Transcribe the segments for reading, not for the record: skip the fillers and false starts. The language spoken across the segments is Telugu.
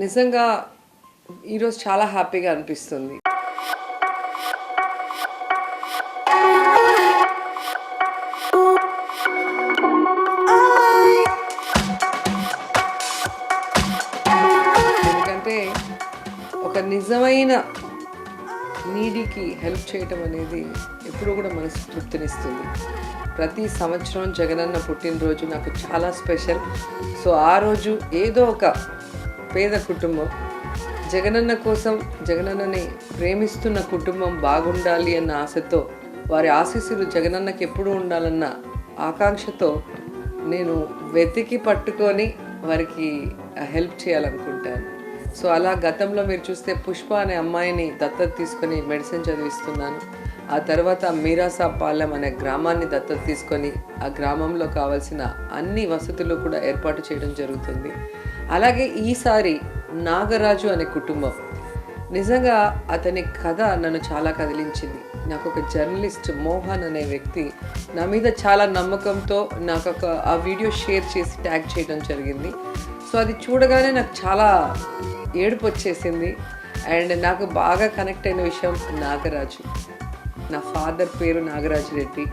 నిజంగా ఈరోజు చాలా హ్యాపీగా అనిపిస్తుంది. ఎందుకంటే ఒక నిజమైన నీడీకి హెల్ప్ చేయటం అనేది ఎప్పుడూ కూడా మనసు తృప్తినిస్తుంది. ప్రతి సంవత్సరం జగనన్న పుట్టినరోజు నాకు చాలా స్పెషల్. సో ఆ రోజు ఏదో ఒక పేద కుటుంబం జగనన్న కోసం, జగనన్నని ప్రేమిస్తున్న కుటుంబం బాగుండాలి అన్న ఆశతో, వారి ఆశీస్సులు జగనన్నకి ఎప్పుడూ ఉండాలన్న ఆకాంక్షతో నేను వెతికి పట్టుకొని వారికి హెల్ప్ చేయాలనుకుంటాను. సో అలా గతంలో మీరు చూస్తే పుష్ప అనే అమ్మాయిని దత్తత తీసుకొని మెడిసిన్ చదివిస్తున్నాను. ఆ తర్వాత మీరాసాపాలెం అనే గ్రామాన్ని దత్తత తీసుకొని ఆ గ్రామంలో కావాల్సిన అన్ని వసతులు కూడా ఏర్పాటు చేయడం జరుగుతుంది. అలాగే ఈసారి నాగరాజు అనే కుటుంబం, నిజంగా అతని కథ నన్ను చాలా కదిలించింది. నాకు ఒక జర్నలిస్ట్ మోహన్ అనే వ్యక్తి నా మీద చాలా నమ్మకంతో నాకు ఆ వీడియో షేర్ చేసి ట్యాగ్ చేయడం జరిగింది. సో అది చూడగానే నాకు చాలా ఏడుపు వచ్చేసింది. అండ్ నాకు బాగా కనెక్ట్ అయిన విషయం నాగరాజు. నా ఫాదర్ పేరు నాగరాజు రెడ్డి.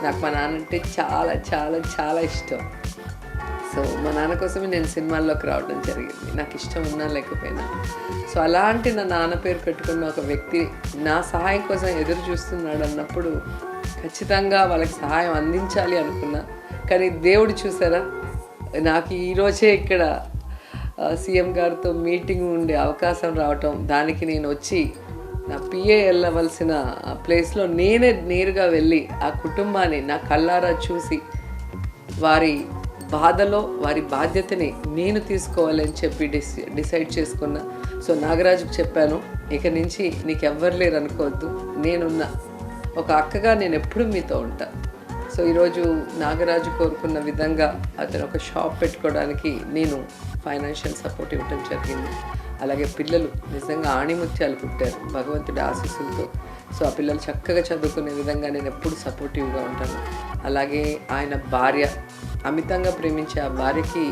నాకు మా నాన్న అంటే చాలా చాలా చాలా ఇష్టం. సో మా నాన్న కోసమే నేను సినిమాల్లోకి రావడం జరిగింది, నాకు ఇష్టం ఉన్నా లేకపోయినా. సో అలాంటి నా నాన్న పేరు పెట్టుకున్న ఒక వ్యక్తి నా సహాయం కోసం ఎదురు చూస్తున్నాడు అన్నప్పుడు ఖచ్చితంగా వాళ్ళకి సహాయం అందించాలి అనుకున్నా. కానీ దేవుడు చూసారా, నాకు ఈరోజే ఇక్కడ సీఎం గారితో మీటింగ్ ఉండే అవకాశం రావటం, దానికి నేను వచ్చి నా పిఏ వెళ్ళవలసిన ప్లేస్లో నేనే నేరుగా వెళ్ళి ఆ కుటుంబాన్ని నా కళ్ళారా చూసి వారి బాధలో వారి బాధ్యతని నేను తీసుకోవాలని చెప్పి డిసైడ్ చేసుకున్నా. సో నాగరాజుకు చెప్పాను, ఇక నుంచి నీకు ఎవ్వరు లేరు అనుకోవద్దు, నేనున్నా, ఒక అక్కగా నేను ఎప్పుడు మీతో ఉంటా. సో ఈరోజు నాగరాజు కోరుకున్న విధంగా అతను ఒక షాప్ పెట్టుకోవడానికి నేను ఫైనాన్షియల్ సపోర్ట్ ఇవ్వడం జరిగింది. అలాగే పిల్లలు నిజంగా ఆణిముత్యాలు పుట్టారు భగవంతుడి ఆశీస్సులతో. సో ఆ పిల్లలు చక్కగా చదువుకునే విధంగా నేను ఎప్పుడు సపోర్టివ్గా ఉంటాను. అలాగే ఆయన భార్య, అమితంగా ప్రేమించే ఆ భార్యకి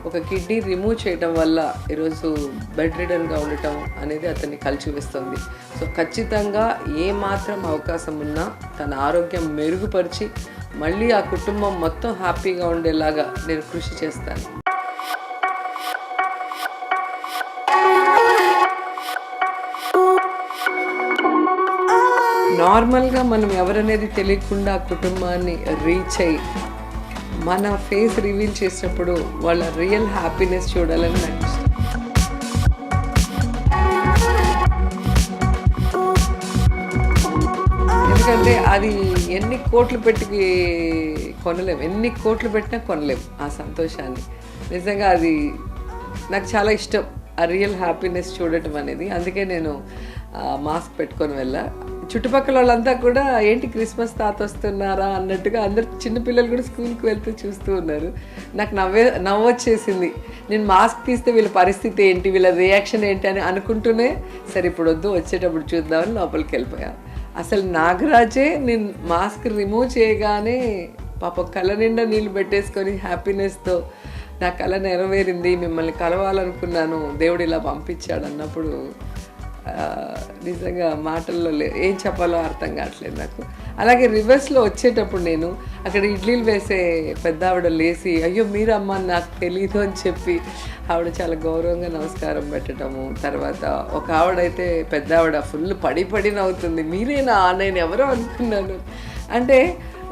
ఒక కిడ్నీ రిమూవ్ చేయడం వల్ల ఈరోజు బెడ్ రిడన్గా ఉండటం అనేది అతన్ని కలిచివేస్తుంది. సో ఖచ్చితంగా ఏమాత్రం అవకాశం ఉన్నా తన ఆరోగ్యం మెరుగుపరిచి మళ్ళీ ఆ కుటుంబం మొత్తం హ్యాపీగా ఉండేలాగా నేను కృషి చేస్తాను. నార్మల్గా మనం ఎవరనేది తెలియకుండా ఆ కుటుంబాన్ని రీచ్ అయ్యి మన ఫేస్ రివీల్ చేసినప్పుడు వాళ్ళ రియల్ హ్యాపీనెస్ చూడాలని నాకు ఇష్టం. ఎందుకంటే అది ఎన్ని కోట్లు పెట్టి కొనలేము, ఎన్ని కోట్లు పెట్టినా కొనలేము ఆ సంతోషాన్ని. నిజంగా అది నాకు చాలా ఇష్టం, ఆ రియల్ హ్యాపీనెస్ చూడటం అనేది. అందుకే నేను మాస్క్ పెట్టుకొని వెళ్ళా. చుట్టుపక్కల వాళ్ళంతా కూడా ఏంటి క్రిస్మస్ తాత వస్తున్నారా అన్నట్టుగా అందరు చిన్నపిల్లలు కూడా స్కూల్కి వెళ్తూ చూస్తూ ఉన్నారు. నాకు నవ్వొచ్చేసింది. నేను మాస్క్ తీస్తే వీళ్ళ పరిస్థితి ఏంటి, వీళ్ళ రియాక్షన్ ఏంటి అని అనుకుంటూనే సరే ఇప్పుడు వద్దు, వచ్చేటప్పుడు చూద్దామని లోపలికి వెళ్ళిపోయాను. అసలు నాగరాజే నేను మాస్క్ రిమూవ్ చేయగానే పాప కళ్ళ నిండా నీళ్ళు పెట్టేసుకొని హ్యాపీనెస్తో నా కళ నెరవేరింది, మిమ్మల్ని కలవాలనుకున్నాను, దేవుడు ఇలా పంపించాడు అన్నప్పుడు నిజంగా మాటల్లో ఏం చెప్పాలో అర్థం కావట్లేదు నాకు. అలాగే రివర్స్లో వచ్చేటప్పుడు నేను అక్కడ ఇడ్లీలు వేసే పెద్ద ఆవిడ లేచి అయ్యో మీరమ్మ నాకు తెలీదు అని చెప్పి ఆవిడ చాలా గౌరవంగా నమస్కారం పెట్టడము. తర్వాత ఒక ఆవిడైతే పెద్ద ఆవిడ ఫుల్ పడి నవ్వుతుంది, మీరేనా నేను ఎవరో అనుకున్నాను. అంటే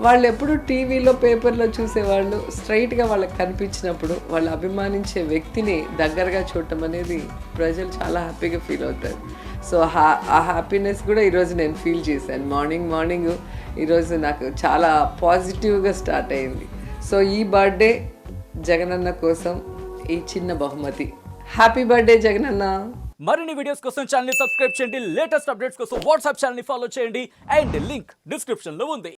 వాళ్ళు ఎప్పుడు టీవీలో పేపర్లో చూసేవాళ్ళు స్ట్రైట్గా వాళ్ళకి కనిపించినప్పుడు వాళ్ళు అభిమానించే వ్యక్తిని దగ్గరగా చూడటం అనేది ప్రజలు చాలా హ్యాపీగా ఫీల్ అవుతారు. సో ఆ హ్యాపీనెస్ కూడా ఈరోజు నేను ఫీల్ చేశాను. మార్నింగ్ ఈరోజు నాకు చాలా పాజిటివ్గా స్టార్ట్ అయింది. సో ఈ బర్త్డే జగనన్న కోసం ఈ చిన్న బహుమతి. Happy birthday Jagananna. మరిన్ని వీడియోస్ కోసం ఛానల్ ని సబ్స్క్రైబ్ చేయండి, లేటెస్ట్ అప్డేట్స్ కోసం వాట్సాప్ ఛానల్ ని ఫాలో చేయండి అండ్ లింక్ డిస్క్రిప్షన్ లో ఉంది.